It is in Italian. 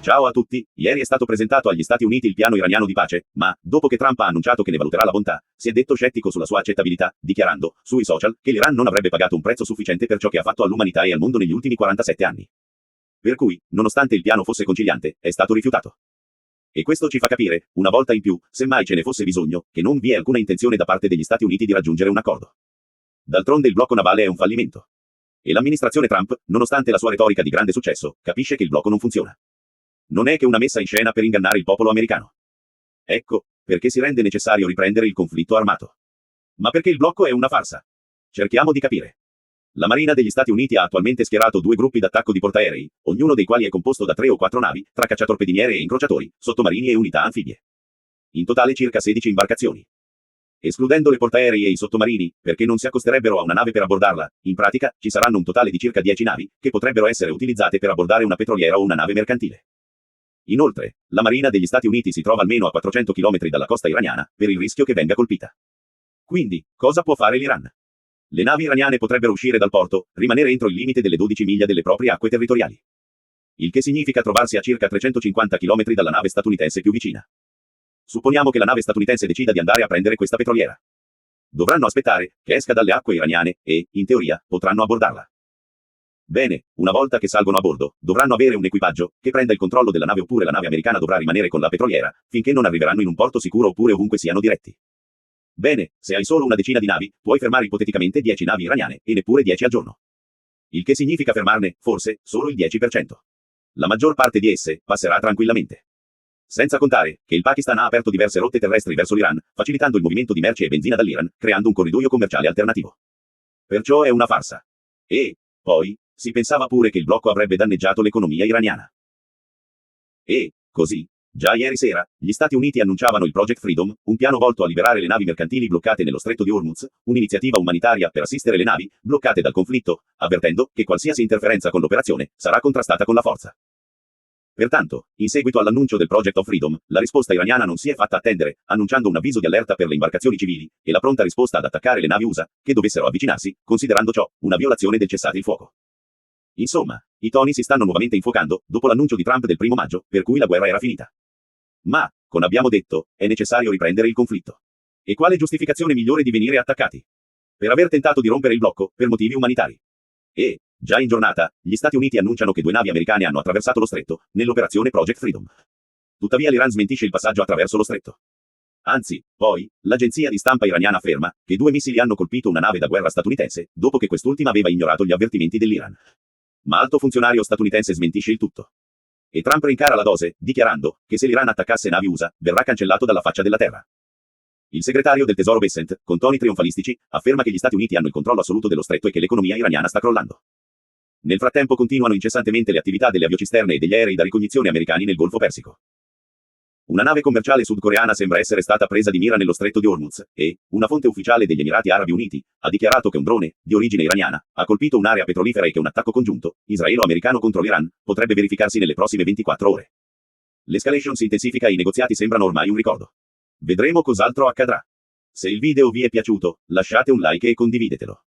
Ciao a tutti, ieri è stato presentato agli Stati Uniti il piano iraniano di pace, ma, dopo che Trump ha annunciato che ne valuterà la bontà, si è detto scettico sulla sua accettabilità, dichiarando, sui social, che l'Iran non avrebbe pagato un prezzo sufficiente per ciò che ha fatto all'umanità e al mondo negli ultimi 47 anni. Per cui, nonostante il piano fosse conciliante, è stato rifiutato. E questo ci fa capire, una volta in più, semmai ce ne fosse bisogno, che non vi è alcuna intenzione da parte degli Stati Uniti di raggiungere un accordo. D'altronde il blocco navale è un fallimento. E l'amministrazione Trump, nonostante la sua retorica di grande successo, capisce che il blocco non funziona. Non è che una messa in scena per ingannare il popolo americano. Ecco, perché si rende necessario riprendere il conflitto armato. Ma perché il blocco è una farsa? Cerchiamo di capire. La Marina degli Stati Uniti ha attualmente schierato due gruppi d'attacco di portaerei, ognuno dei quali è composto da 3 o 4 navi, tra cacciatorpediniere e incrociatori, sottomarini e unità anfibie. In totale circa 16 imbarcazioni. Escludendo le portaerei e i sottomarini, perché non si accosterebbero a una nave per abbordarla, in pratica, ci saranno un totale di circa 10 navi, che potrebbero essere utilizzate per abbordare una petroliera o una nave mercantile. Inoltre, la Marina degli Stati Uniti si trova almeno a 400 km dalla costa iraniana, per il rischio che venga colpita. Quindi, cosa può fare l'Iran? Le navi iraniane potrebbero uscire dal porto, rimanere entro il limite delle 12 miglia delle proprie acque territoriali. Il che significa trovarsi a circa 350 km dalla nave statunitense più vicina. Supponiamo che la nave statunitense decida di andare a prendere questa petroliera. Dovranno aspettare che esca dalle acque iraniane e, in teoria, potranno abbordarla. Bene, una volta che salgono a bordo, dovranno avere un equipaggio, che prenda il controllo della nave oppure la nave americana dovrà rimanere con la petroliera, finché non arriveranno in un porto sicuro oppure ovunque siano diretti. Bene, se hai solo una decina di navi, puoi fermare ipoteticamente 10 navi iraniane, e neppure 10 al giorno. Il che significa fermarne, forse, solo il 10%. La maggior parte di esse, passerà tranquillamente. Senza contare, che il Pakistan ha aperto diverse rotte terrestri verso l'Iran, facilitando il movimento di merci e benzina dall'Iran, creando un corridoio commerciale alternativo. Perciò è una farsa. E, poi, si pensava pure che il blocco avrebbe danneggiato l'economia iraniana. E, così, già ieri sera, gli Stati Uniti annunciavano il Project Freedom, un piano volto a liberare le navi mercantili bloccate nello stretto di Hormuz, un'iniziativa umanitaria per assistere le navi, bloccate dal conflitto, avvertendo che qualsiasi interferenza con l'operazione sarà contrastata con la forza. Pertanto, in seguito all'annuncio del Project of Freedom, la risposta iraniana non si è fatta attendere, annunciando un avviso di allerta per le imbarcazioni civili, e la pronta risposta ad attaccare le navi USA, che dovessero avvicinarsi, considerando ciò una violazione del cessate il fuoco. Insomma, i toni si stanno nuovamente infuocando, dopo l'annuncio di Trump del 1 maggio, per cui la guerra era finita. Ma, come abbiamo detto, è necessario riprendere il conflitto. E quale giustificazione migliore di venire attaccati? Per aver tentato di rompere il blocco, per motivi umanitari. E, già in giornata, gli Stati Uniti annunciano che 2 navi americane hanno attraversato lo stretto, nell'operazione Project Freedom. Tuttavia l'Iran smentisce il passaggio attraverso lo stretto. Anzi, poi, l'agenzia di stampa iraniana afferma che 2 missili hanno colpito una nave da guerra statunitense, dopo che quest'ultima aveva ignorato gli avvertimenti dell'Iran. Ma alto funzionario statunitense smentisce il tutto. E Trump rincara la dose, dichiarando che se l'Iran attaccasse navi USA, verrà cancellato dalla faccia della terra. Il segretario del tesoro Bessent, con toni trionfalistici, afferma che gli Stati Uniti hanno il controllo assoluto dello stretto e che l'economia iraniana sta crollando. Nel frattempo continuano incessantemente le attività delle aviocisterne e degli aerei da ricognizione americani nel Golfo Persico. Una nave commerciale sudcoreana sembra essere stata presa di mira nello stretto di Hormuz, e una fonte ufficiale degli Emirati Arabi Uniti ha dichiarato che un drone, di origine iraniana, ha colpito un'area petrolifera e che un attacco congiunto, israelo-americano contro l'Iran, potrebbe verificarsi nelle prossime 24 ore. L'escalation si intensifica e i negoziati sembrano ormai un ricordo. Vedremo cos'altro accadrà. Se il video vi è piaciuto, lasciate un like e condividetelo.